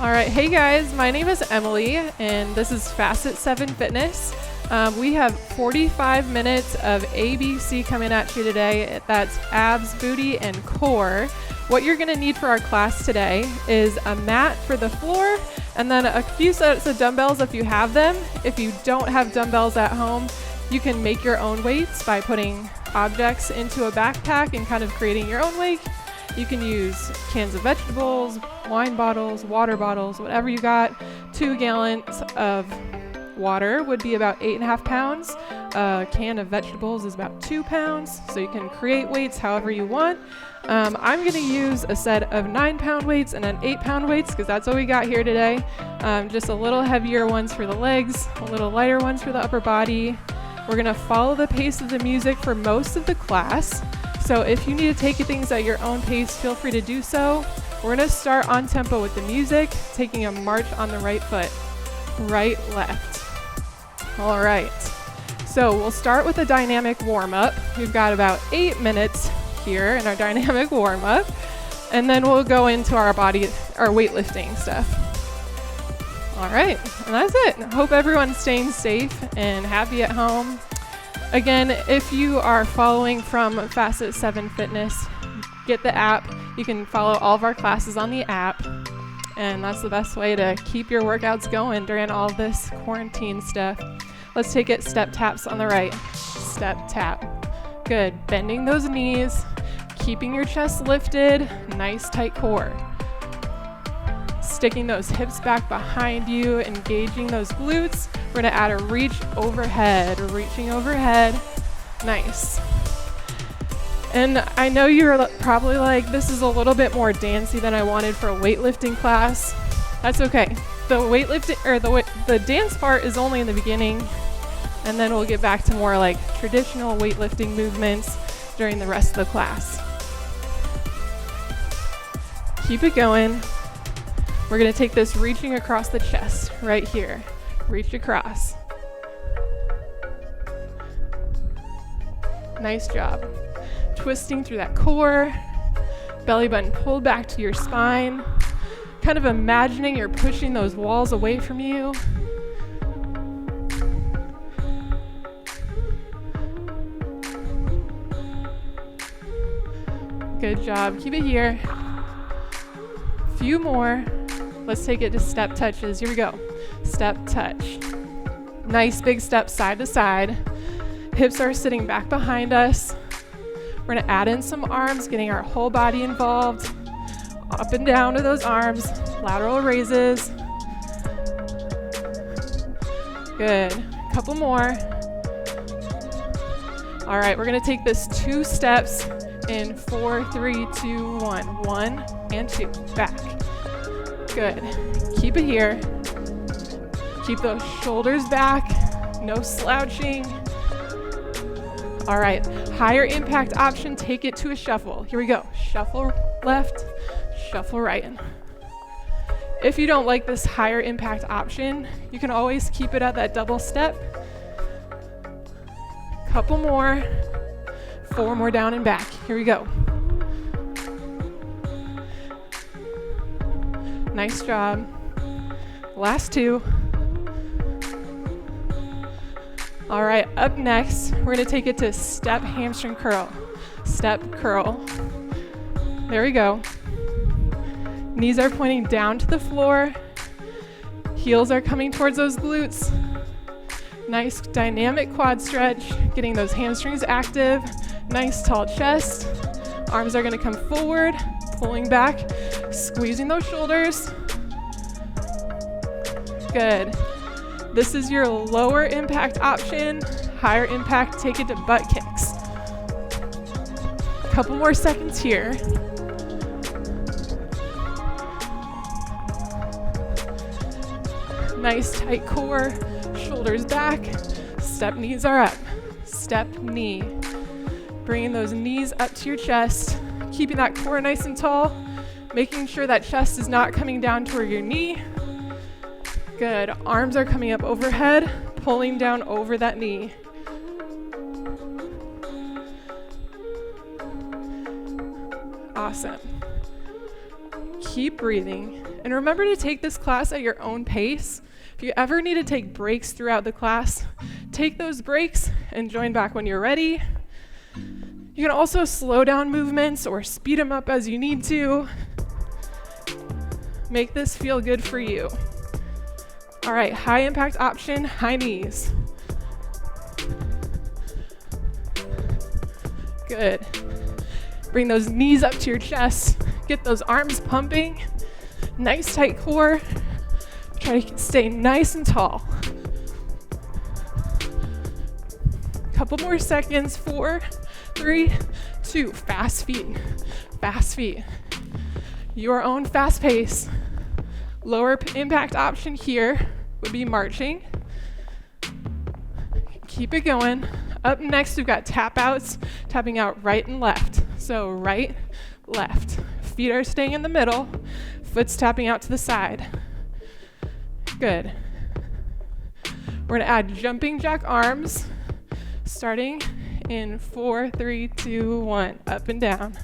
All right, hey guys, my name is Emily, and this is Facet 7 Fitness. We have 45 minutes of ABC coming at you today. That's abs, booty, and core. What you're gonna need for our class today is a mat for the floor, and then a few sets of dumbbells if you have them. If you don't have dumbbells at home, you can make your own weights by putting objects into a backpack and kind of creating your own weight. You can use cans of vegetables, wine bottles, water bottles, whatever you got. 2 gallons of water would be about 8.5 pounds. A can of vegetables is about 2 pounds. So you can create weights however you want. I'm gonna use a set of 9-pound weights and then 8-pound weights because that's what we got here today. Just a little heavier ones for the legs, a little lighter ones for the upper body. We're gonna follow the pace of the music for most of the class. So if you need to take things at your own pace, feel free to do so. We're gonna start on tempo with the music, taking a march on the right foot. Right, left. All right. So we'll start with a dynamic warm-up. We've got about 8 minutes here in our dynamic warm-up. And then we'll go into our weightlifting stuff. All right, and that's it. Hope everyone's staying safe and happy at home. Again, if you are following from Facet 7 Fitness, get the app. You can follow all of our classes on the app, and that's the best way to keep your workouts going during all this quarantine stuff. Let's take it step taps on the right. Step tap. Good. Bending those knees, keeping your chest lifted, nice tight core. Sticking those hips back behind you, engaging those glutes. We're gonna add a reach overhead, reaching overhead. Nice. And I know you're probably like, this is a little bit more dancey than I wanted for a weightlifting class. That's okay. The weightlifting or the dance part is only in the beginning, and then we'll get back to more like traditional weightlifting movements during the rest of the class. Keep it going. We're gonna take this reaching across the chest right here. Reach across. Nice job. Twisting through that core. Belly button pulled back to your spine. Kind of imagining you're pushing those walls away from you. Good job. Keep it here. Few more. Let's take it to step touches. Here we go. Step touch. Nice big step side to side. Hips are sitting back behind us. We're gonna add in some arms, getting our whole body involved. Up and down to those arms. Lateral raises. Good. Couple more. All right, we're gonna take this 2 steps in 4, 3, 2, 1. 1 and 2. Back. Good. Keep it here. Keep those shoulders back. No slouching. All right. Higher impact option, take it to a shuffle. Here we go. Shuffle left, shuffle right. If you don't like this higher impact option, you can always keep it at that double step. Couple more. 4 more down and back. Here we go. Nice job. Last 2. All right, up next, we're gonna take it to step hamstring curl. Step curl. There we go. Knees are pointing down to the floor. Heels are coming towards those glutes. Nice dynamic quad stretch, getting those hamstrings active. Nice tall chest. Arms are gonna come forward, pulling back, squeezing those shoulders. Good. This is your lower impact option. Higher impact, take it to butt kicks. Couple more seconds here. Nice tight core, shoulders back. Step knees are up. Step knee. Bringing those knees up to your chest, keeping that core nice and tall, making sure that chest is not coming down toward your knee. Good. Arms are coming up overhead, pulling down over that knee. Awesome. Keep breathing. And remember to take this class at your own pace. If you ever need to take breaks throughout the class, take those breaks and join back when you're ready. You can also slow down movements or speed them up as you need to. Make this feel good for you. All right, high impact option, high knees. Good. Bring those knees up to your chest. Get those arms pumping. Nice tight core. Try to stay nice and tall. Couple more seconds. 4, 3, 2. Fast feet. Fast feet. Your own fast pace. Lower impact option here would be marching. Keep it going. Up next, we've got tap outs, tapping out right and left. So right, left. Feet are staying in the middle. Foot's tapping out to the side. Good. We're gonna add jumping jack arms, starting in 4, 3, 2, 1. Up and down.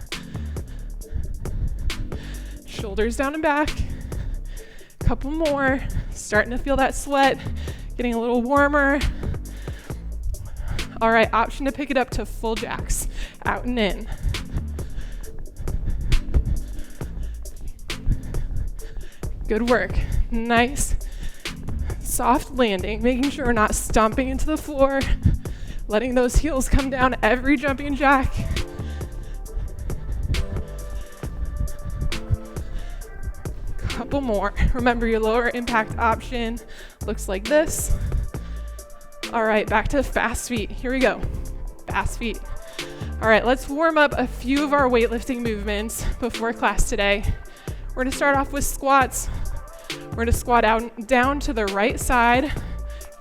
Shoulders down and back. Couple more. Starting to feel that sweat, getting a little warmer. All right, option to pick it up to full jacks, out and in. Good work. Nice, soft landing, making sure we're not stomping into the floor, letting those heels come down every jumping jack. Couple more. Remember, your lower impact option looks like this. All right, back to fast feet. Here we go. Fast feet. All right, let's warm up a few of our weightlifting movements before class today. We're gonna start off with squats. We're gonna squat out down to the right side,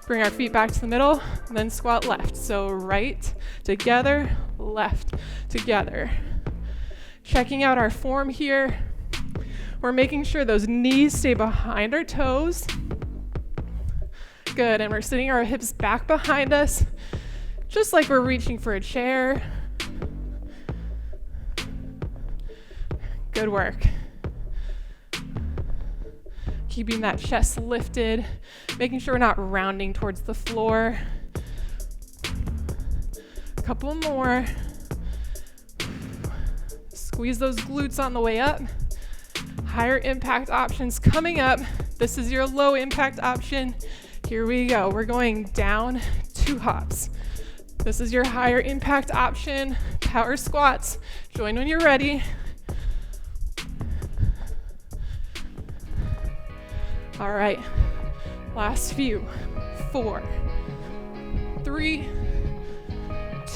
bring our feet back to the middle, and then squat left. So right, together, left, together. Checking out our form here. We're making sure those knees stay behind our toes. Good, and we're sitting our hips back behind us, just like we're reaching for a chair. Good work. Keeping that chest lifted, making sure we're not rounding towards the floor. A couple more. Squeeze those glutes on the way up. Higher impact options coming up. This is your low impact option. Here we go. We're going down 2 hops. This is your higher impact option. Power squats. Join when you're ready. All right. Last few. 4, 3,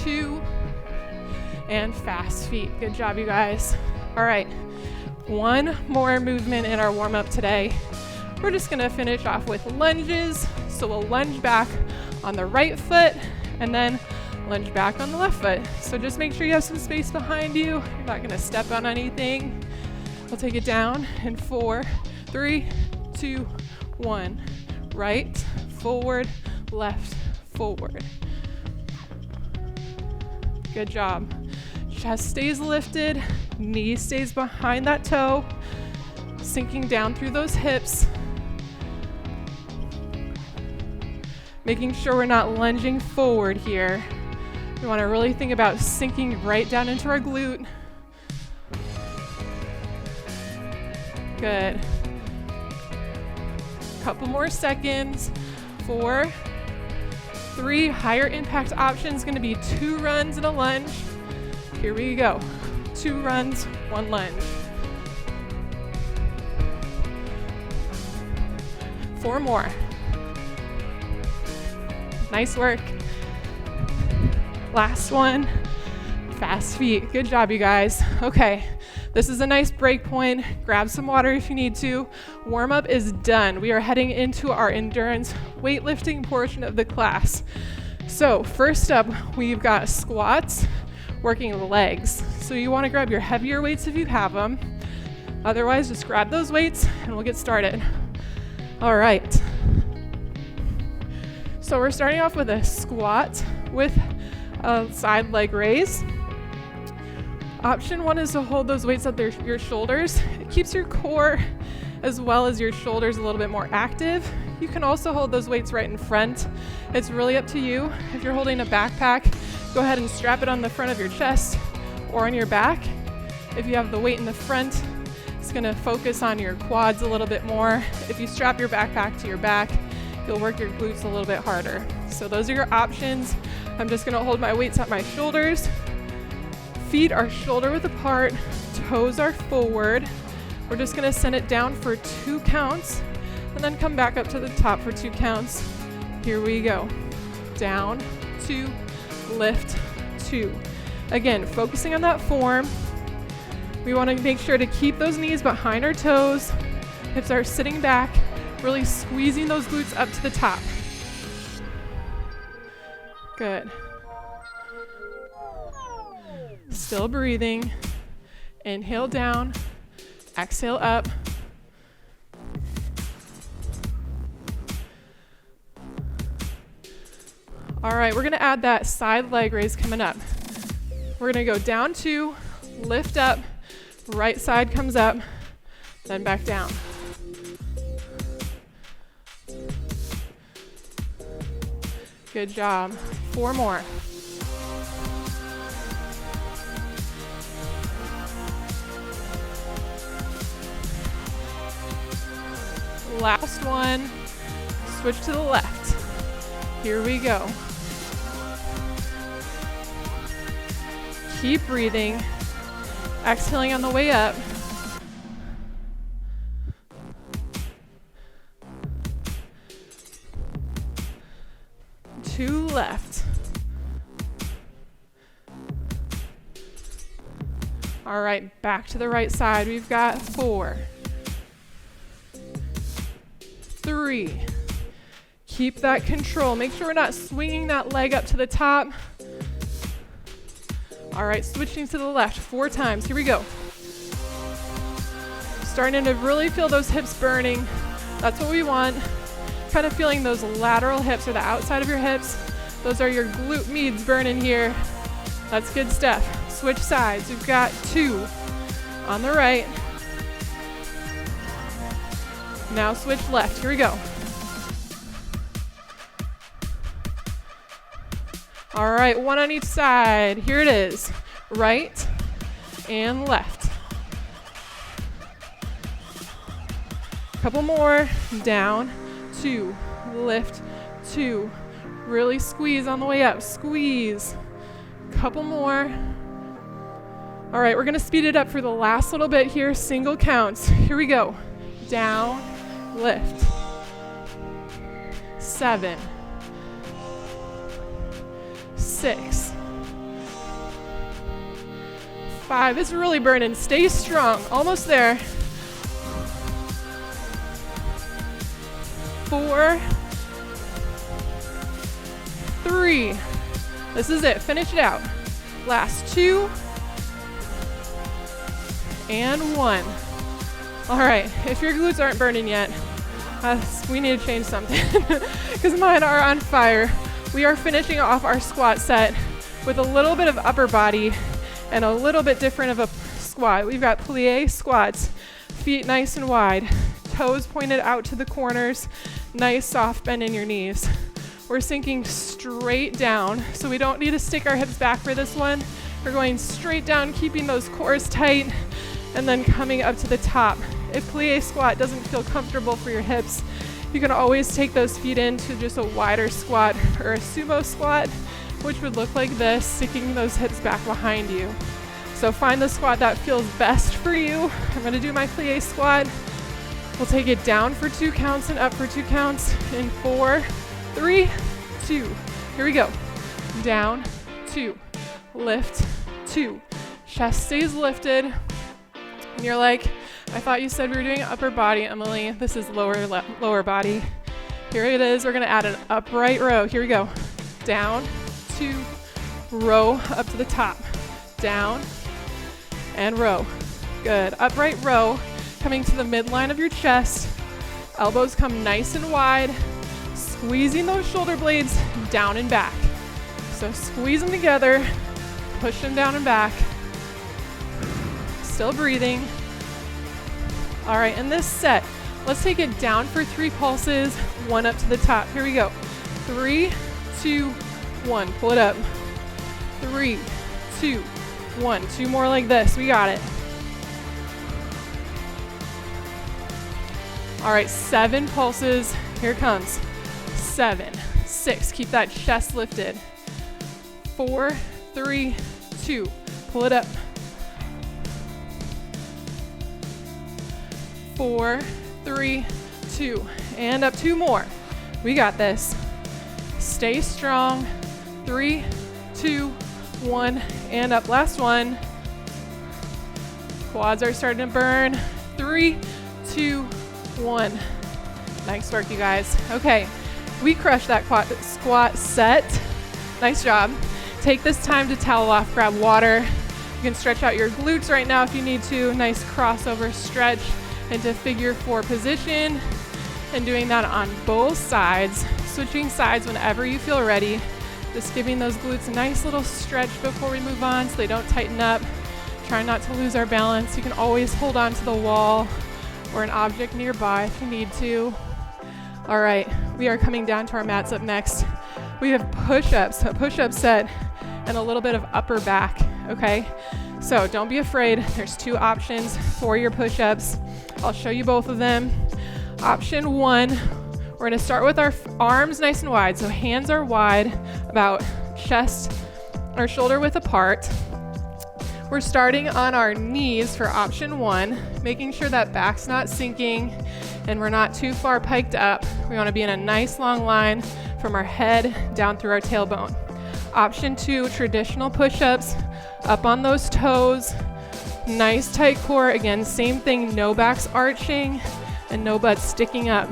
2, and fast feet. Good job, you guys. All right. One more movement in our warm-up today. We're just gonna finish off with lunges. So we'll lunge back on the right foot and then lunge back on the left foot. So just make sure you have some space behind you. You're not gonna step on anything. We'll take it down in 4, 3, 2, 1. Right, forward, left, forward. Good job. Chest stays lifted, knee stays behind that toe, sinking down through those hips. Making sure we're not lunging forward here. We want to really think about sinking right down into our glute. Good. Couple more seconds. 4, 3, higher impact option is going to be 2 runs and a lunge. Here we go. 2 runs, 1 lunge. 4 more. Nice work. Last one. Fast feet. Good job, you guys. Okay, this is a nice break point. Grab some water if you need to. Warm up is done. We are heading into our endurance weightlifting portion of the class. So first up, we've got squats, working the legs. So you want to grab your heavier weights if you have them. Otherwise, just grab those weights and we'll get started. All right. So we're starting off with a squat with a side leg raise. Option 1 is to hold those weights at your shoulders. It keeps your core as well as your shoulders a little bit more active. You can also hold those weights right in front. It's really up to you. If you're holding a backpack, go ahead and strap it on the front of your chest or on your back. If you have the weight in the front, it's gonna focus on your quads a little bit more. If you strap your backpack to your back, you'll work your glutes a little bit harder. So those are your options. I'm just gonna hold my weights at my shoulders. Feet are shoulder width apart, toes are forward. We're just gonna send it down for 2 counts and then come back up to the top for 2 counts. Here we go. Down, 2, lift, 2. Again, focusing on that form. We wanna make sure to keep those knees behind our toes. Hips are sitting back, really squeezing those glutes up to the top. Good. Still breathing. Inhale down, exhale up. All right, we're gonna add that side leg raise coming up. We're gonna go down 2, lift up, right side comes up, then back down. Good job. 4 more. Last one. Switch to the left. Here we go. Keep breathing. Exhaling on the way up. Two left. All right, back to the right side. We've got 4, 3. Keep that control. Make sure we're not swinging that leg up to the top. All right, switching to the left 4 times. Here we go. Starting to really feel those hips burning. That's what we want. Kind of feeling those lateral hips or the outside of your hips. Those are your glute meads burning here. That's good stuff. Switch sides. We've got 2 on the right. Now switch left. Here we go. All right, 1 on each side. Here it is. Right and left. Couple more. Down, 2, lift, 2. Really squeeze on the way up. Squeeze. Couple more. All right, we're gonna speed it up for the last little bit here. Single counts. Here we go. Down, lift. 7, 6, 5. It's really burning. Stay strong. Almost there. 4, 3. This is it. Finish it out. Last 2 and 1. All right. If your glutes aren't burning yet, we need to change something because mine are on fire. We are finishing off our squat set with a little bit of upper body and a little bit different of a squat. We've got plie squats, feet nice and wide, toes pointed out to the corners, nice soft bend in your knees. We're sinking straight down, so we don't need to stick our hips back for this one. We're going straight down, keeping those cores tight, and then coming up to the top. If plie squat doesn't feel comfortable for your hips, you can always take those feet into just a wider squat or a sumo squat, which would look like this, sticking those hips back behind you. So find the squat that feels best for you. I'm gonna do my plie squat. We'll take it down for 2 counts and up for 2 counts in 4, 3, 2. Here we go. Down, 2, lift, 2. Chest stays lifted. And you're like, I thought you said we were doing upper body, Emily. This is lower body. Here it is. We're gonna add an upright row. Here we go. Down, 2, row up to the top. Down and row. Good. Upright row, coming to the midline of your chest. Elbows come nice and wide. Squeezing those shoulder blades down and back. So squeeze them together, push them down and back. Still breathing. All right, in this set, Let's take it down for 3 pulses, 1 up to the top. Here we go. 3, 2, 1. Pull it up. 3, 2, 1. 2 more like this. We got it. All right, 7 pulses. Here it comes. 7, 6. Keep that chest lifted. 4, 3, 2. Pull it up. 4, 3, 2. And up 2 more. We got this. Stay strong. 3, 2, 1. And up. Last one. Quads are starting to burn. 3, 2, 1. Nice work, you guys. Okay, we crushed that quad squat set. Nice job. Take this time to towel off, grab water. You can stretch out your glutes right now if you need to. Nice crossover stretch into figure 4 position. And doing that on both sides. Switching sides whenever you feel ready. Just giving those glutes a nice little stretch before we move on so they don't tighten up. Try not to lose our balance. You can always hold on to the wall or an object nearby if you need to. All right, we are coming down to our mats up next. We have push-ups, a push-up set, and a little bit of upper back, okay? So don't be afraid. There's 2 options for your push-ups. I'll show you both of them. Option 1, we're gonna start with our arms nice and wide. So hands are wide, about chest or shoulder width apart. We're starting on our knees for option 1, making sure that back's not sinking and we're not too far piked up. We wanna be in a nice long line from our head down through our tailbone. Option 2, traditional push-ups, up on those toes, nice tight core. Again, same thing, no backs arching and no butts sticking up.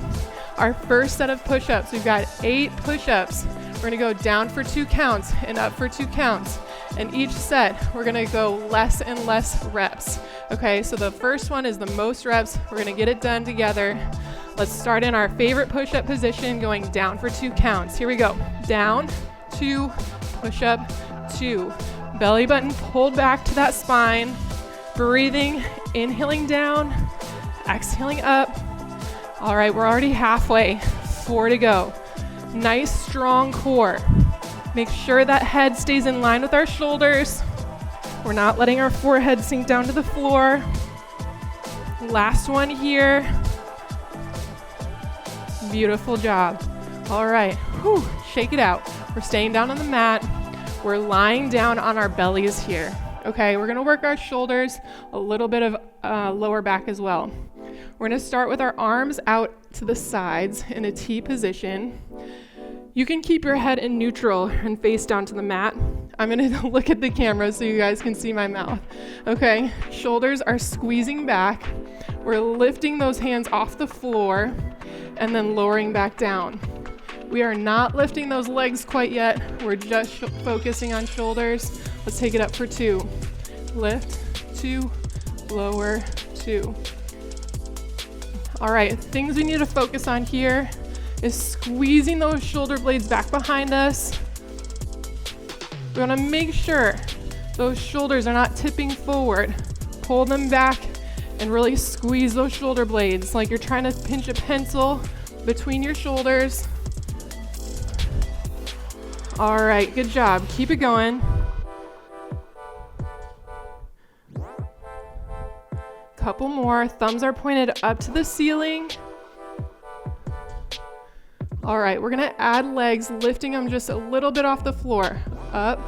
Our first set of push-ups, we've got 8 push-ups. We're gonna go down for 2 counts and up for 2 counts. And each set, we're gonna go less and less reps. Okay, so the first one is the most reps. We're gonna get it done together. Let's start in our favorite push-up position, going down for 2 counts. Here we go. Down, 2, push-up, 2. Belly button pulled back to that spine. Breathing, inhaling down, exhaling up. All right, we're already halfway. 4 to go. Nice, strong core. Make sure that head stays in line with our shoulders. We're not letting our forehead sink down to the floor. Last one here. Beautiful job. All right, whew, shake it out. We're staying down on the mat. We're lying down on our bellies here. Okay, we're gonna work our shoulders, a little bit of lower back as well. We're gonna start with our arms out to the sides in a T position. You can keep your head in neutral and face down to the mat. I'm gonna look at the camera so you guys can see my mouth. Okay, shoulders are squeezing back. We're lifting those hands off the floor and then lowering back down. We are not lifting those legs quite yet. We're just focusing on shoulders. Let's take it up for 2. Lift, 2, lower, 2. All right, things we need to focus on here is squeezing those shoulder blades back behind us. We wanna make sure those shoulders are not tipping forward. Pull them back and really squeeze those shoulder blades like you're trying to pinch a pencil between your shoulders. All right, good job. Keep it going. Couple more. Thumbs are pointed up to the ceiling. All right, we're gonna add legs, lifting them just a little bit off the floor. Up,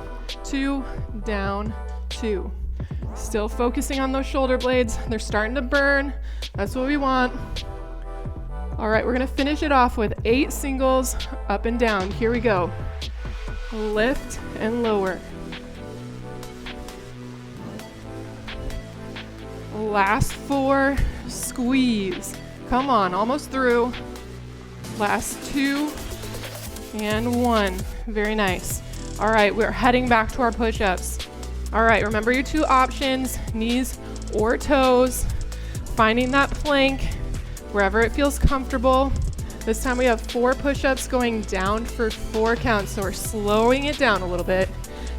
2, down, 2. Still focusing on those shoulder blades. They're starting to burn. That's what we want. All right, we're gonna finish it off with 8 singles, up and down. Here we go. Lift and lower. Last 4, squeeze. Come on, almost through. Last 2 and 1. Very nice. All right, we're heading back to our push-ups. All right, remember your 2 options, knees or toes. Finding that plank wherever it feels comfortable. This time we have 4 push-ups going down for 4 counts, so we're slowing it down a little bit.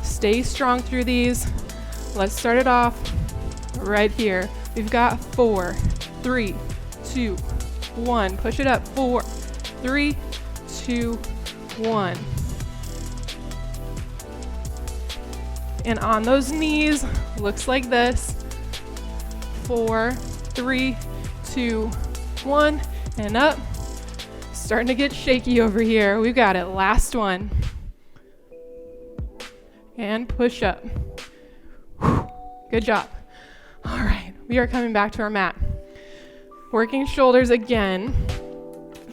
Stay strong through these. Let's start it off right here. We've got 4, 3, 2, 1. Push it up. 4, 3, 2, 1. And on those knees, looks like this. 4, 3, 2, 1, and up. Starting to get shaky over here. We've got it. Last one. And push up. Whew. Good job. All right, we are coming back to our mat. Working shoulders again.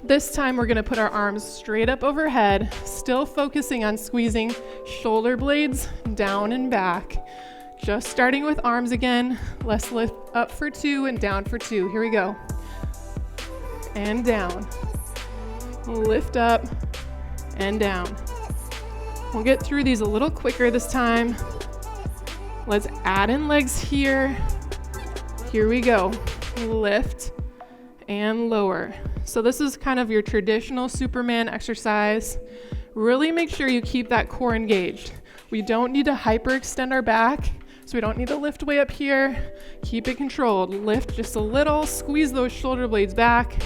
This time we're gonna put our arms straight up overhead, still focusing on squeezing shoulder blades down and back. Just starting with arms again. Let's lift up for 2 and down for 2. Here we go. And down. Lift up and down. We'll get through these a little quicker this time. Let's add in legs here. Here we go. Lift and lower. So this is kind of your traditional Superman exercise. Really make sure you keep that core engaged. We don't need to hyperextend our back, so we don't need to lift way up here. Keep it controlled. Lift just a little, squeeze those shoulder blades back.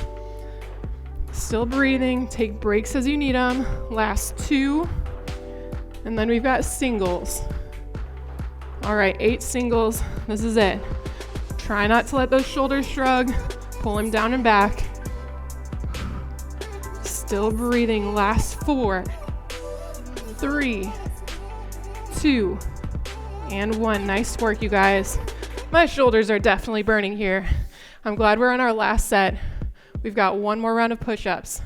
Still breathing, take breaks as you need them. Last 2, and then we've got singles. All right, 8 singles, this is it. Try not to let those shoulders shrug. Pull them down and back. Still breathing. Last 4, 3, 2, and 1. Nice work, you guys. My shoulders are definitely burning here. I'm glad we're on our last set. We've got one more round of push-ups.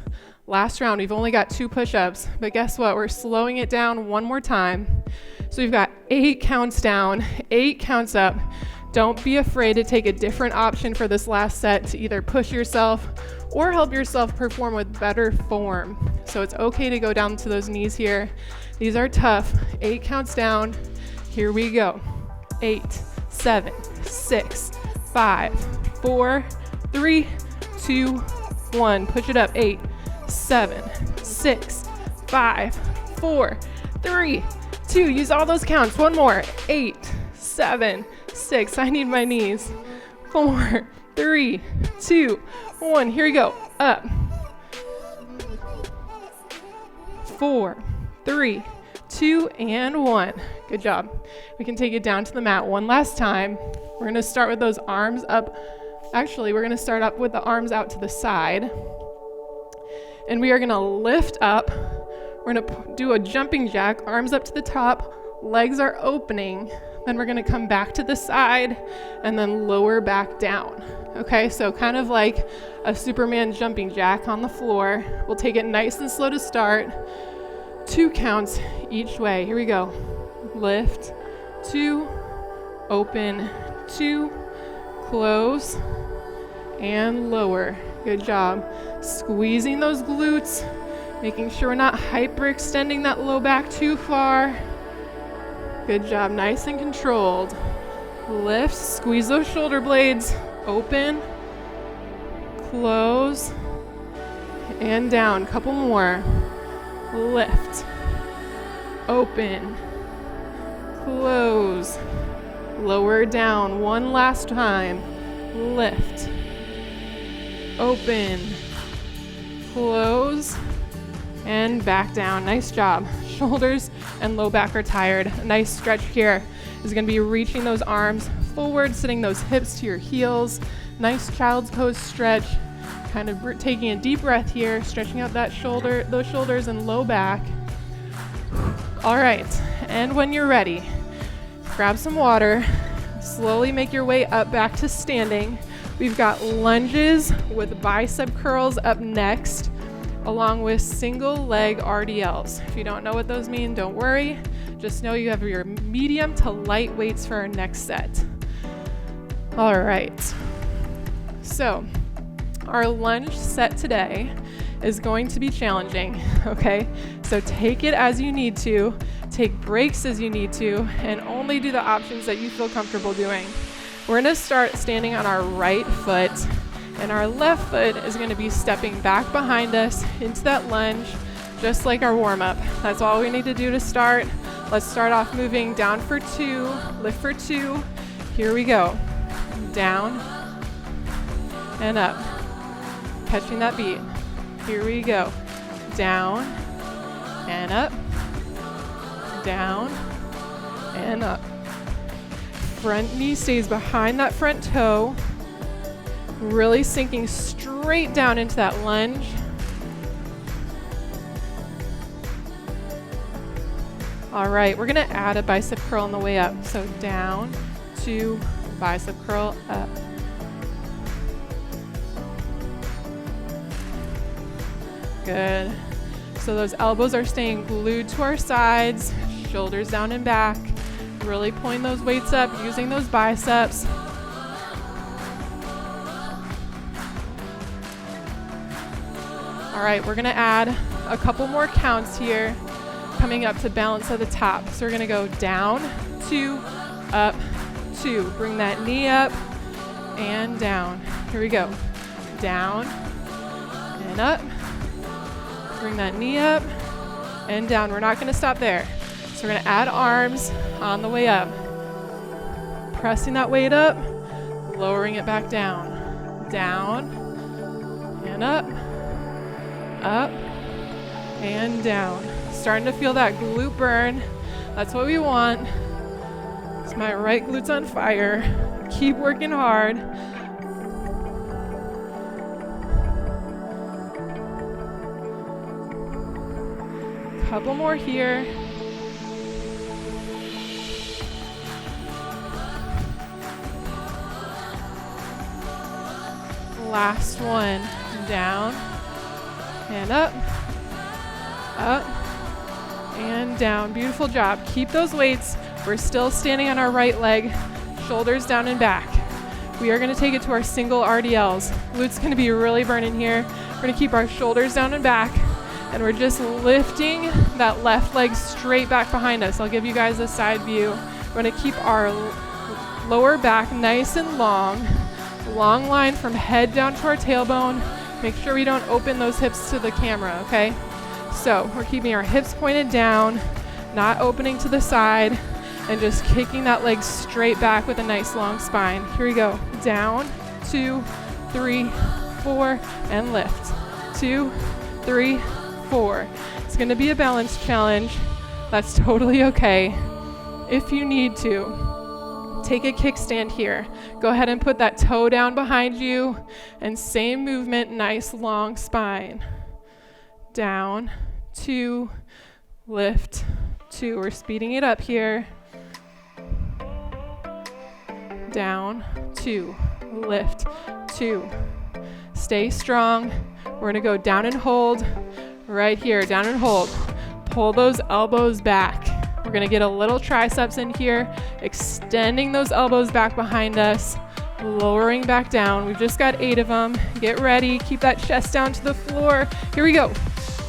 Last round, we've only got 2 push-ups, but guess what? We're slowing it down one more time. So we've got 8 counts down, 8 counts up. Don't be afraid to take a different option for this last set to either push yourself or help yourself perform with better form. So it's okay to go down to those knees here. These are tough. 8 counts down. Here we go. 8, 7, 6, 5, 4, 3, 2, 1. Push it up. 8, 7, 6, 5, 4, 3, 2. Use all those counts. One more. 8, 7, 6. I need my knees. 4, 3, 2, 1. Here we go. Up. 4, 3, 2, and 1. Good job. We can take it down to the mat one last time. We're going to start with those arms up. Actually, we're going to start up with the arms out to the side. And we are going to lift up. We're going to do a jumping jack, arms up to the top, legs are opening. Then we're going to come back to the side and then lower back down. Okay, so kind of like a Superman jumping jack on the floor. We'll take it nice and slow to start. 2 counts each way. Here we go. Lift, 2, open, 2, close, and lower. Good job. Squeezing those glutes, making sure we're not hyperextending that low back too far. Good job, nice and controlled. Lift, squeeze those shoulder blades, open, close, and down. Couple more. Lift, open, close, lower down. One last time. Lift, open, close, and back down. Nice job. Shoulders and low back are tired. A nice stretch here is going to be reaching those arms forward, sitting those hips to your heels. Nice child's pose stretch. Kind of taking a deep breath here, stretching out that shoulder, those shoulders and low back. All right, and when you're ready, grab some water. Slowly make your way up back to standing. We've got lunges with bicep curls up next, along with single leg RDLs. If you don't know what those mean, don't worry. Just know you have your medium to light weights for our next set. All right. So our lunge set today is going to be challenging, okay? So take it as you need to, take breaks as you need to, and only do the options that you feel comfortable doing. We're gonna start standing on our right foot, and our left foot is going to be stepping back behind us into that lunge, just like our warm-up. That's all we need to do to start. Let's start off moving down for 2, lift for 2. Here we go. Down and up. catching that beat. Here we go. Down and up, down and up. Front knee stays behind that front toe, really sinking straight down into that lunge. All right, we're gonna add a bicep curl on the way up. So down, 2, bicep curl, up. Good. So those elbows are staying glued to our sides, shoulders down and back, really pulling those weights up, using those biceps. All right, we're gonna add a couple more counts here, coming up to balance at the top. So we're gonna go down, 2, up, 2. Bring that knee up and down. Here we go. Down and up. Bring that knee up and down. We're not gonna stop there. So we're gonna add arms on the way up. Pressing that weight up, lowering it back down. Down and up, and down. Starting to feel that glute burn. That's what we want. It's my right glute's on fire. Keep working hard. Couple more here. Last one. Down and up, and down. Beautiful job. Keep those weights. We're still standing on our right leg, shoulders down and back. We are going to take it to our single RDLs. Glutes going to be really burning here. We're going to keep our shoulders down and back, and we're just lifting that left leg straight back behind us. I'll give you guys a side view. We're going to keep our lower back nice and long line from head down to our tailbone. Make sure we don't open those hips to the camera, okay? So we're keeping our hips pointed down, not opening to the side, and just kicking that leg straight back with a nice long spine. Here we go. Down, 2, 3, 4, and lift. 2, 3, 4. It's gonna be a balance challenge. That's totally okay. If you need to, take a kickstand here. Go ahead and put that toe down behind you, and same movement, nice long spine. Down, 2, lift, 2. We're speeding it up here. Down, 2, lift, 2. Stay strong. We're gonna go down and hold right here, down and hold. Pull those elbows back. We're gonna get a little triceps in here, extending those elbows back behind us, lowering back down. We've just got 8 of them. Get ready, keep that chest down to the floor. Here we go.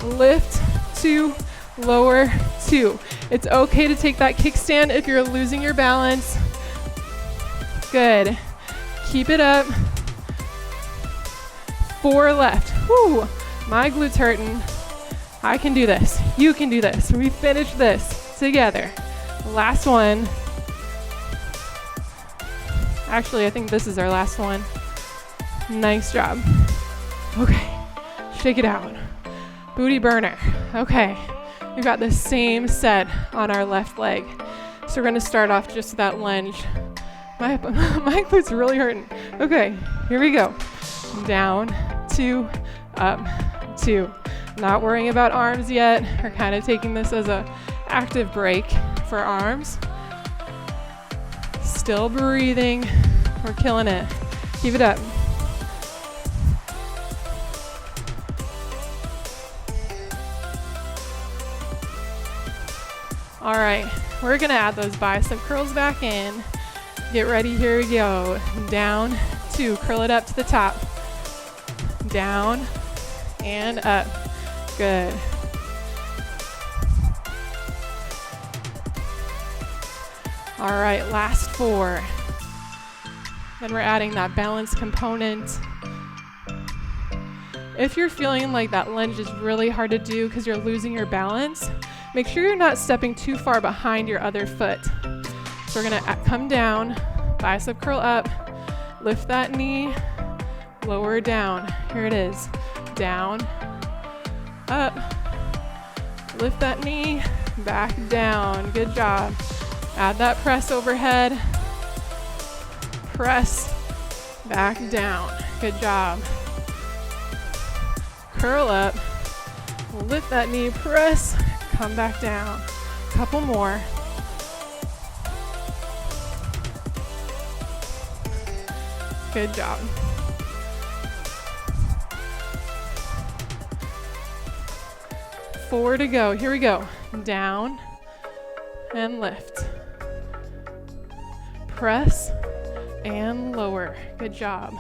Lift, 2, lower, 2. It's okay to take that kickstand if you're losing your balance. Good. Keep it up. 4 left. Whew, my glutes hurting. I can do this. You can do this. We finished this together. Last one. Actually, I think this is our last one. Nice job. Okay, shake it out. Booty burner. Okay, we've got the same set on our left leg. So we're gonna start off just with that lunge. My glutes are really hurting. Okay, here we go. Down, 2, up, 2. Not worrying about arms yet. We're kind of taking this as a active break for arms. Still breathing. We're killing it. Keep it up. All right, we're gonna add those bicep curls back in. Get ready, here we go. Down, 2, curl it up to the top. Down and up. Good. All right, last 4. Then we're adding that balance component. If you're feeling like that lunge is really hard to do because you're losing your balance, make sure you're not stepping too far behind your other foot. So we're gonna come down, bicep curl up, lift that knee, lower down. Here it is. Down, up, lift that knee, back down. Good job. Add that press overhead. Press, back down. Good job. Curl up, lift that knee, press, come back down. Couple more. Good job. 4 to go. Here we go. Down and lift. Press and lower. Good job.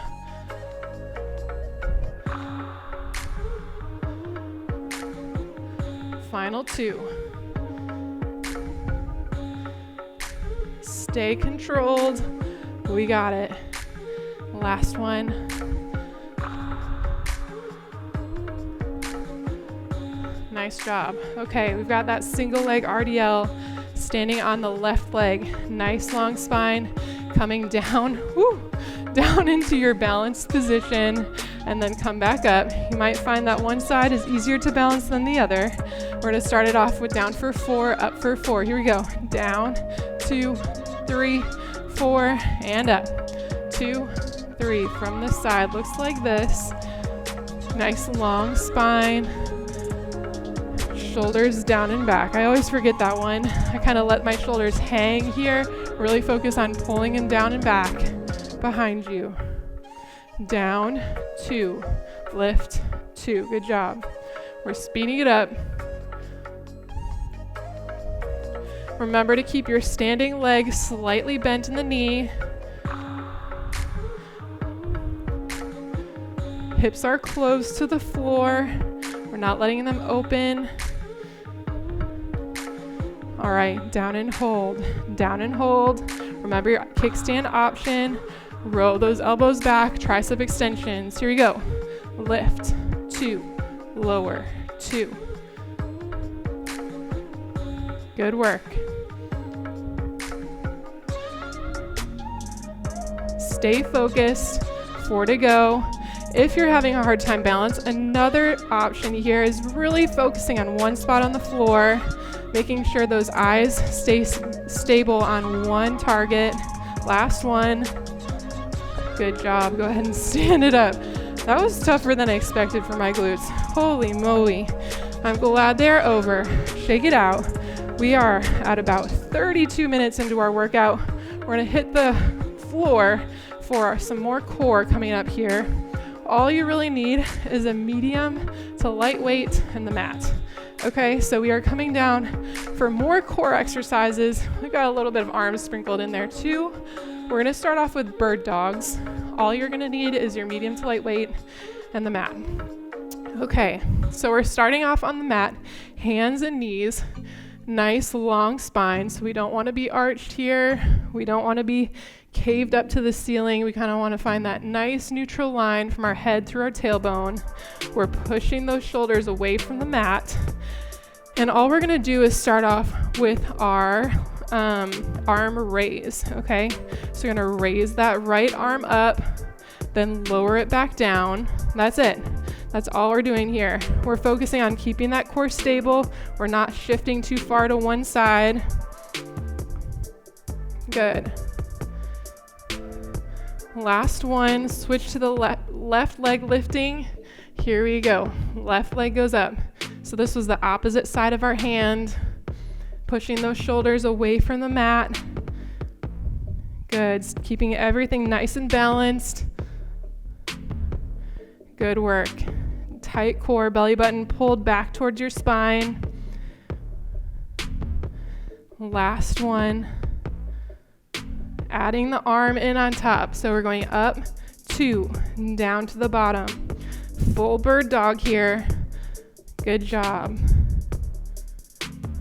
Final 2. Stay controlled. We got it. Last one. Nice job. Okay, we've got that single leg RDL standing on the left leg. Nice long spine coming down, down into your balanced position, and then come back up. You might find that one side is easier to balance than the other. We're gonna start it off with down for 4, up for 4. Here we go. Down, 2, 3, 4, and up. 2, 3. From the side, looks like this. Nice long spine. Shoulders down and back. I always forget that one. I kind of let my shoulders hang here. Really focus on pulling them down and back behind you. Down, 2, lift, 2. Good job. We're speeding it up. Remember to keep your standing leg slightly bent in the knee. Hips are close to the floor. We're not letting them open. All right, down and hold, down and hold. Remember your kickstand option. Roll those elbows back, tricep extensions. Here we go. Lift, 2, lower, 2. Good work. Stay focused, 4 to go. If you're having a hard time balance, another option here is really focusing on one spot on the floor, making sure those eyes stay stable on one target. Last one. Good job. Go ahead and stand it up. That was tougher than I expected for my glutes. Holy moly. I'm glad they're over. Shake it out. We are at about 32 minutes into our workout. We're gonna hit the floor for some more core coming up here. All you really need is a medium to light weight and the mat. Okay, so we are coming down for more core exercises. We've got a little bit of arms sprinkled in there too. We're gonna start off with bird dogs. All you're gonna need is your medium to light weight and the mat. Okay, so we're starting off on the mat, hands and knees. Nice long spine, so we don't wanna be arched here. We don't wanna be caved up to the ceiling. We kind of want to find that nice neutral line from our head through our tailbone. We're pushing those shoulders away from the mat. And all we're going to do is start off with our arm raise, okay? So we're going to raise that right arm up, then lower it back down. That's it. That's all we're doing here. We're focusing on keeping that core stable. We're not shifting too far to one side. Good. Last one, switch to the left leg lifting. Here we go. Left leg goes up. So this was the opposite side of our hand. Pushing those shoulders away from the mat. Good. Keeping everything nice and balanced. Good work. Tight core, belly button pulled back towards your spine. Last one. Adding the arm in on top. So we're going up, 2, down to the bottom. Full bird dog here. Good job.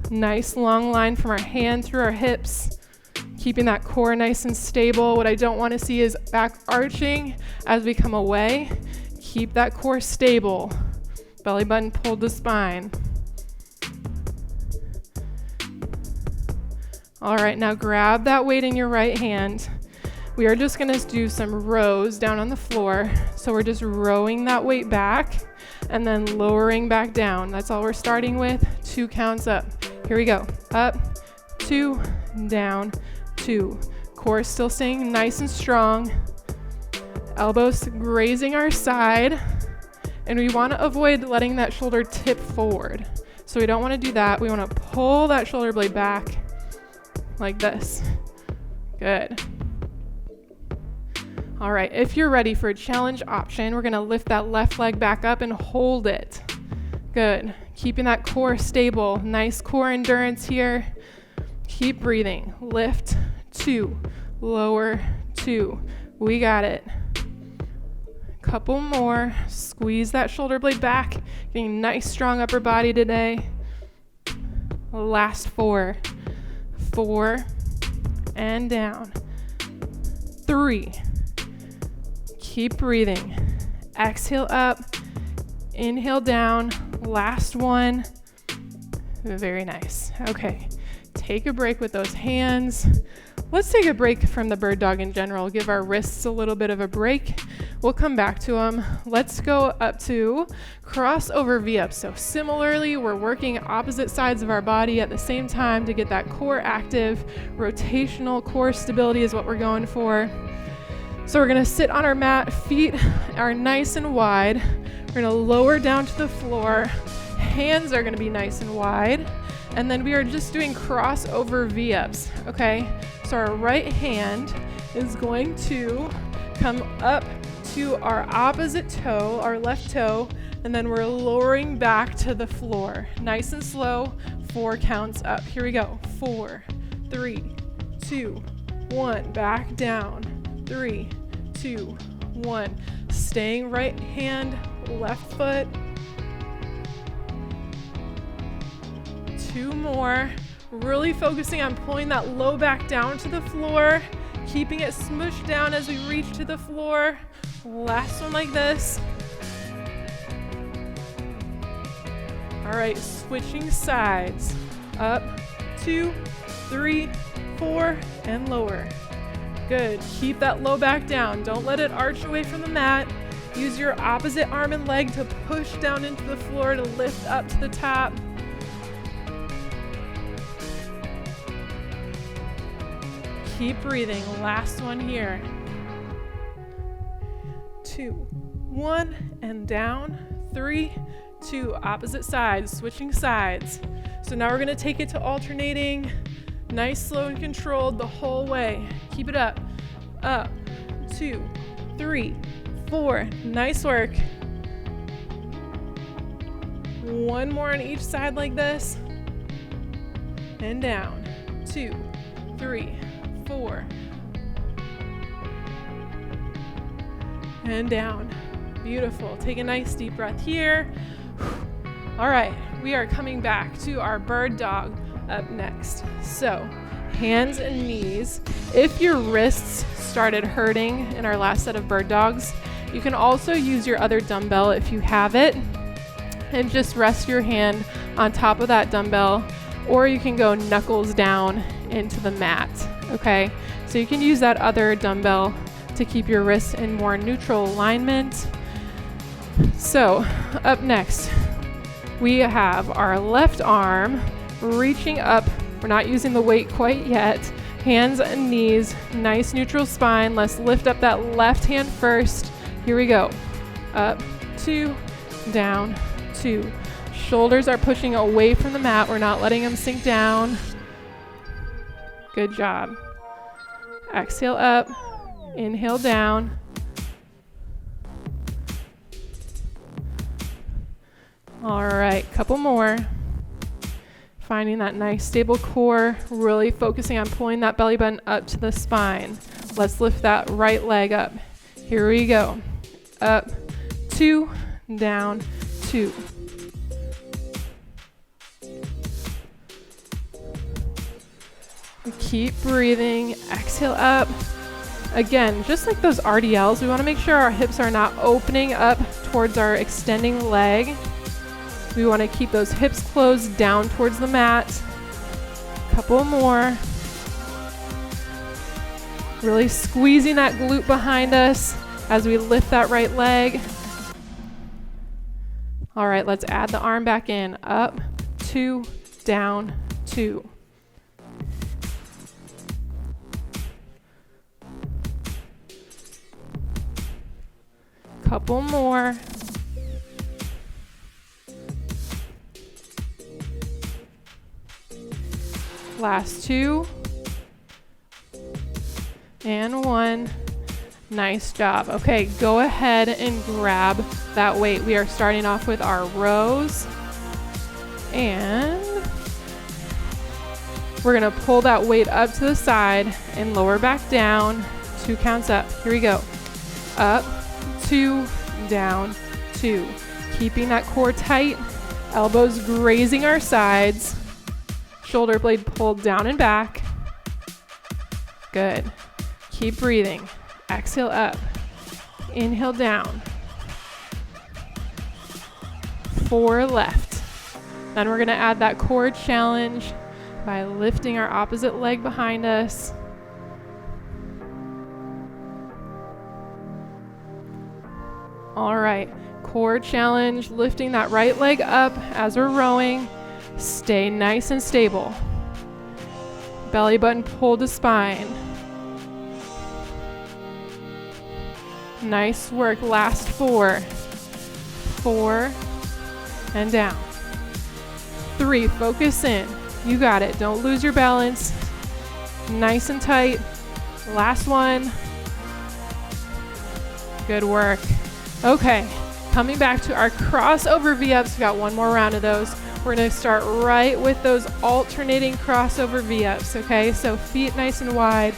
Nice long line from our hand through our hips. Keeping that core nice and stable. What I don't want to see is back arching as we come away. Keep that core stable. Belly button pulled to spine. All right, now grab that weight in your right hand. We are just gonna do some rows down on the floor. So we're just rowing that weight back and then lowering back down. That's all we're starting with. 2 counts up. Here we go. Up, 2, down, 2. Core still staying nice and strong. Elbows grazing our side. And we want to avoid letting that shoulder tip forward. So we don't want to do that. We want to pull that shoulder blade back like this. Good. All right, if you're ready for a challenge option, we're going to lift that left leg back up and hold it. Good. Keeping that core stable. Nice core endurance here. Keep breathing. Lift, 2. Lower, 2. We got it. Couple more. Squeeze that shoulder blade back. Getting nice, strong upper body today. Last 4. 4. And down. 3. Keep breathing. Exhale up. Inhale down. Last 1. Very nice. Okay. Take a break with those hands. Let's take a break from the bird dog in general. Give our wrists a little bit of a break. We'll come back to them. Let's go up to crossover V-up. So similarly, we're working opposite sides of our body at the same time to get that core active. Rotational core stability is what we're going for. So we're gonna sit on our mat. Feet are nice and wide. We're gonna lower down to the floor. Hands are gonna be nice and wide. And then we are just doing crossover V-ups, okay? So our right hand is going to come up to our opposite toe, our left toe, and then we're lowering back to the floor. Nice and slow, 4 counts up. Here we go. 4, 3, 2, 1. Back down. 3, 2, 1. Staying right hand, left foot. 2 more. Really focusing on pulling that low back down to the floor, keeping it smushed down as we reach to the floor. Last one like this. All right, switching sides. Up, 2, 3, 4, and lower. Good. Keep that low back down. Don't let it arch away from the mat. Use your opposite arm and leg to push down into the floor to lift up to the top. Keep breathing. Last one here. 2, 1, and down. 3, 2. Opposite sides, switching sides. So now we're going to take it to alternating. Nice, slow, and controlled the whole way. Keep it up. Up. 2, 3, 4. Nice work. 1 more on each side like this. And down. 2, 3, 4. And down. Beautiful. Take a nice deep breath here. All right, we are coming back to our bird dog up next. So, hands and knees. If your wrists started hurting in our last set of bird dogs, you can also use your other dumbbell if you have it, and just rest your hand on top of that dumbbell, or you can go knuckles down into the mat. Okay, so you can use that other dumbbell to keep your wrists in more neutral alignment. So up next, we have our left arm reaching up. We're not using the weight quite yet. Hands and knees, nice neutral spine. Let's lift up that left hand first. Here we go. Up, 2, down, 2. Shoulders are pushing away from the mat. We're not letting them sink down. Good job. Exhale up, inhale down. All right, couple more. Finding that nice stable core, really focusing on pulling that belly button up to the spine. Let's lift that right leg up. Here we go. Up, 2, down, 2. Keep breathing. Exhale up. Again, just like those RDLs, we want to make sure our hips are not opening up towards our extending leg. We want to keep those hips closed down towards the mat. Couple more. Really squeezing that glute behind us as we lift that right leg. All right, let's add the arm back in. Up, 2, down, 2. Couple more. Last 2. And 1. Nice job. Okay, go ahead and grab that weight. We are starting off with our rows. And we're gonna pull that weight up to the side and lower back down. 2 counts up. Here we go. Up, 2, down, 2. Keeping that core tight, elbows grazing our sides, shoulder blade pulled down and back. Good. Keep breathing. Exhale up. Inhale down. 4 left. Then we're gonna add that core challenge by lifting our opposite leg behind us. All right, core challenge, lifting that right leg up as we're rowing. Stay nice and stable. Belly button pulled to spine. Nice work, last 4. 4, and down. 3, focus in. You got it, don't lose your balance. Nice and tight. Last 1. Good work. Okay, coming back to our crossover V-ups. We got 1 more round of those. We're gonna start right with those alternating crossover V-ups, okay? So feet nice and wide,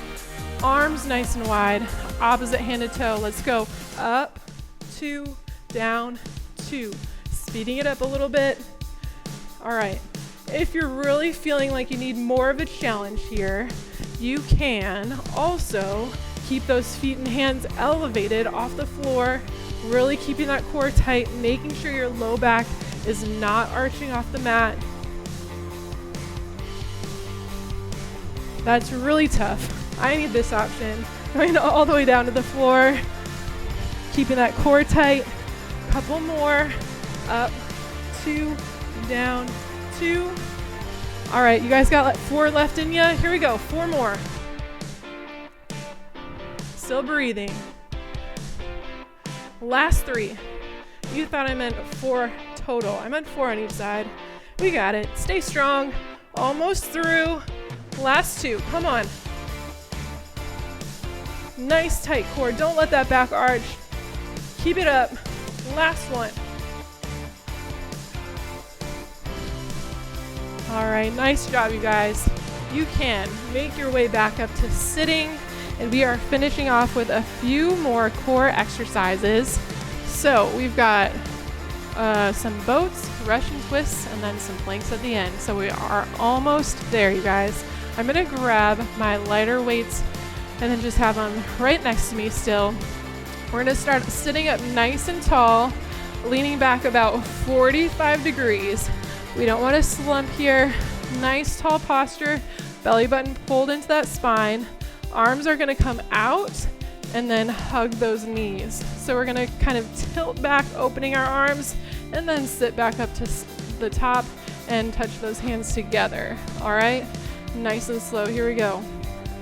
arms nice and wide, opposite hand to toe. Let's go. Up, 2, down, 2. Speeding it up a little bit. All right, if you're really feeling like you need more of a challenge here, you can also keep those feet and hands elevated off the floor, really keeping that core tight, making sure your low back is not arching off the mat. That's really tough. I need this option. Going all the way down to the floor, keeping that core tight. Couple more. Up, 2, down, 2. All right, you guys got like 4 left in you. Here we go, 4 more. Still breathing. Last 3. You thought I meant 4 total. I meant 4 on each side. We got it. Stay strong. Almost through. Last 2. Come on. Nice tight core. Don't let that back arch. Keep it up. Last 1. All right, nice job, you guys. You can make your way back up to sitting, and we are finishing off with a few more core exercises. So we've got some boats, Russian twists, and then some planks at the end. So we are almost there, you guys. I'm gonna grab my lighter weights and then just have them right next to me still. We're gonna start sitting up nice and tall, leaning back about 45 degrees. We don't want to slump here. Nice tall posture, belly button pulled into that spine. Arms are gonna come out and then hug those knees. So we're gonna kind of tilt back, opening our arms, and then sit back up to the top and touch those hands together. All right, nice and slow. Here we go.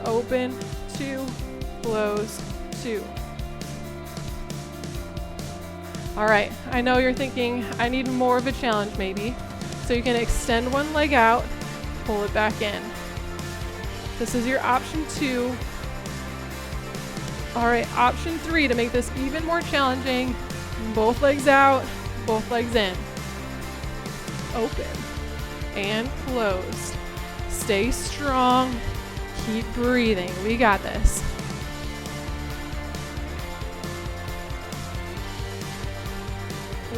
Open, 2, close, 2. All right, I know you're thinking, I need more of a challenge maybe. So you can extend one leg out, pull it back in. This is your option 2. All right, option 3 to make this even more challenging. Both legs out, both legs in. Open and closed. Stay strong, keep breathing. We got this.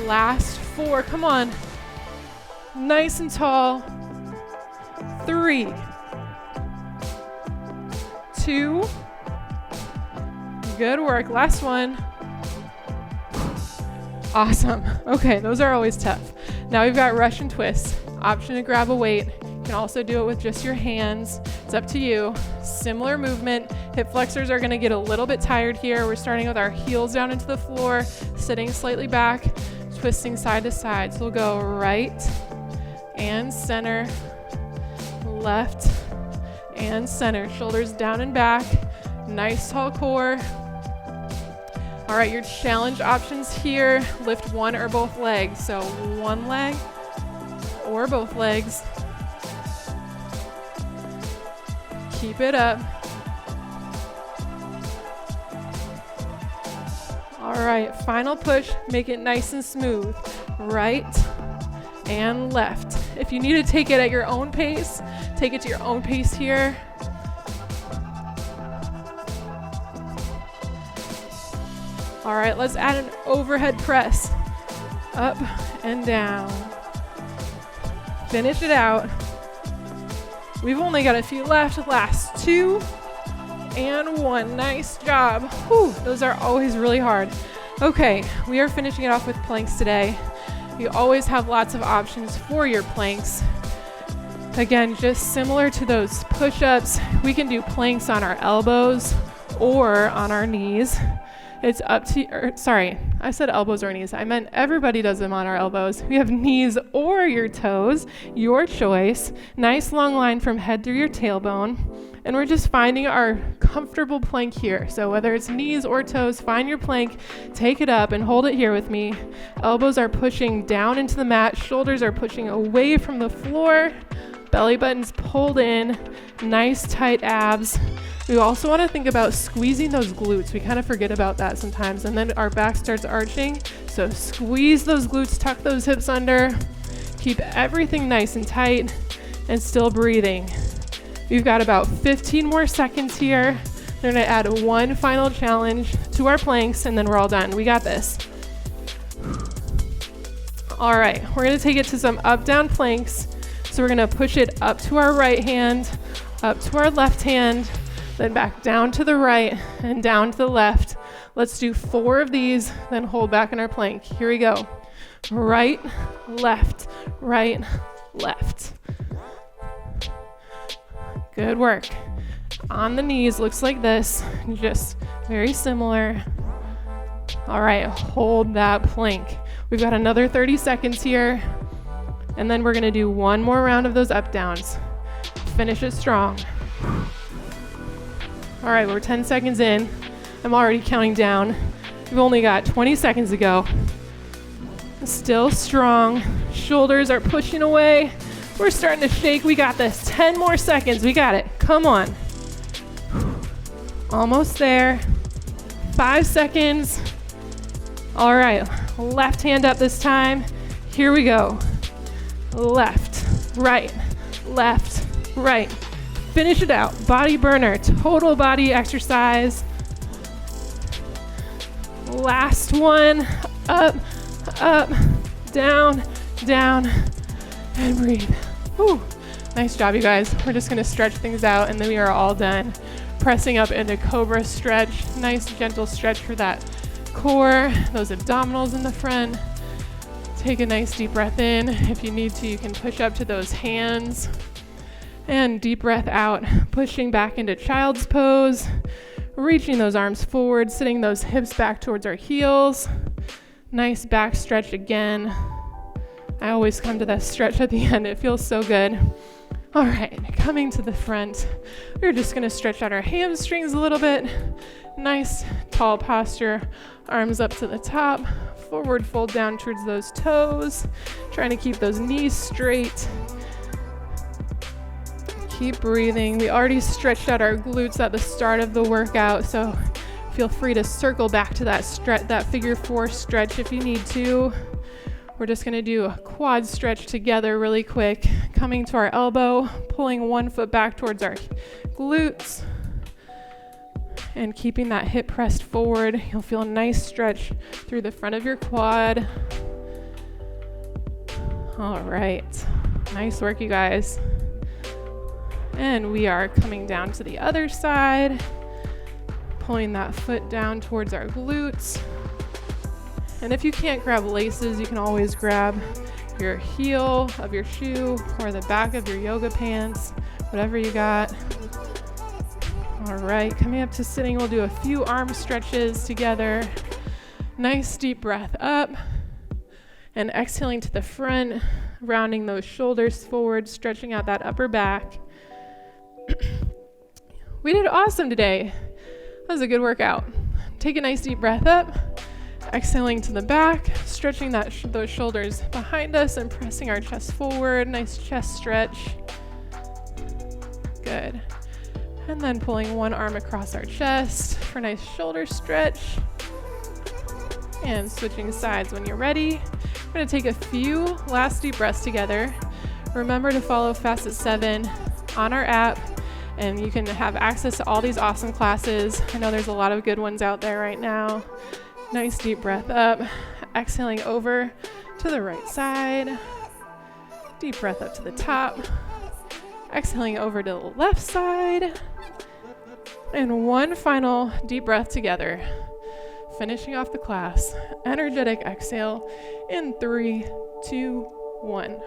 Last 4, come on. Nice and tall. 3, 2. Good work. Last one. Awesome. Okay, those are always tough. Now we've got Russian twists. Option to grab a weight. You can also do it with just your hands. It's up to you. Similar movement. Hip flexors are gonna get a little bit tired here. We're starting with our heels down into the floor, sitting slightly back, twisting side to side. So we'll go right and center, left and center. Shoulders down and back. Nice tall core. All right, your challenge options here, lift one or both legs. So one leg or both legs. Keep it up. All right, final push, make it nice and smooth. Right and left. If you need to take it at your own pace, take it to your own pace here. All right, let's add an overhead press. Up and down. Finish it out. We've only got a few left. Last 2 and 1. Nice job. Whew, those are always really hard. Okay, we are finishing it off with planks today. You always have lots of options for your planks. Again, just similar to those push-ups, we can do planks on our elbows or on our knees. It's up to, sorry, I said elbows or knees. I meant everybody does them on our elbows. We have knees or your toes, your choice. Nice long line from head through your tailbone. And we're just finding our comfortable plank here. So whether it's knees or toes, find your plank, take it up and hold it here with me. Elbows are pushing down into the mat. Shoulders are pushing away from the floor. Belly button's pulled in. Nice tight abs. We also want to think about squeezing those glutes. We kind of forget about that sometimes. And then our back starts arching. So squeeze those glutes, tuck those hips under. Keep everything nice and tight and still breathing. We've got about 15 more seconds here. We're going to add one final challenge to our planks and then we're all done. We got this. All right, we're going to take it to some up-down planks. So we're going to push it up to our right hand, up to our left hand, then back down to the right and down to the left. Let's do 4 of these, then hold back in our plank. Here we go. Right, left, right, left. Good work. On the knees, looks like this, just very similar. All right, hold that plank. We've got another 30 seconds here, and then we're gonna do one more round of those up downs. Finish it strong. All right, we're 10 seconds in. I'm already counting down. We've only got 20 seconds to go. Still strong. Shoulders are pushing away. We're starting to shake. We got this. 10 more seconds. We got it. Come on. Almost there. 5 seconds. All right. Left hand up this time. Here we go. Left, right, left, right. Finish it out. Body burner. Total body exercise. Last one. Up, up, down, down, and breathe. Whew. Nice job, you guys. We're just gonna stretch things out and then we are all done. Pressing up into Cobra Stretch. Nice gentle stretch for that core, those abdominals in the front. Take a nice deep breath in. If you need to, you can push up to those hands. And deep breath out, pushing back into child's pose. Reaching those arms forward, sitting those hips back towards our heels. Nice back stretch again. I always come to that stretch at the end. It feels so good. All right, coming to the front. We're just gonna stretch out our hamstrings a little bit. Nice tall posture, arms up to the top. Forward fold down towards those toes. Trying to keep those knees straight. Keep breathing. We already stretched out our glutes at the start of the workout, so feel free to circle back to that figure 4 stretch if you need to. We're just gonna do a quad stretch together really quick. Coming to our elbow, pulling one foot back towards our glutes, and keeping that hip pressed forward. You'll feel a nice stretch through the front of your quad. All right, nice work, you guys. And we are coming down to the other side, pulling that foot down towards our glutes. And if you can't grab laces, you can always grab your heel of your shoe or the back of your yoga pants, whatever you got. All right, coming up to sitting, we'll do a few arm stretches together. Nice deep breath up and exhaling to the front, rounding those shoulders forward, stretching out that upper back. We did awesome today. That was a good workout. Take a nice deep breath up, exhaling to the back, stretching those shoulders behind us and pressing our chest forward. Nice chest stretch. Good. And then pulling one arm across our chest for a nice shoulder stretch. And switching sides when you're ready. We're going to take a few last deep breaths together. Remember to follow Facet 7 on our app, and you can have access to all these awesome classes. I know there's a lot of good ones out there right now. Nice deep breath up, exhaling over to the right side. Deep breath up to the top, exhaling over to the left side. And one final deep breath together. Finishing off the class. Energetic exhale in 3, 2, 1.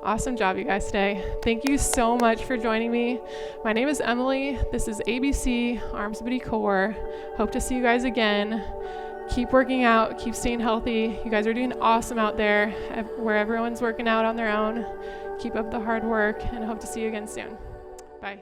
Awesome job, you guys, today. Thank you so much for joining me. My name is Emily. This is ABC, Arms, Booty, Core. Hope to see you guys again. Keep working out. Keep staying healthy. You guys are doing awesome out there where everyone's working out on their own. Keep up the hard work, and hope to see you again soon. Bye.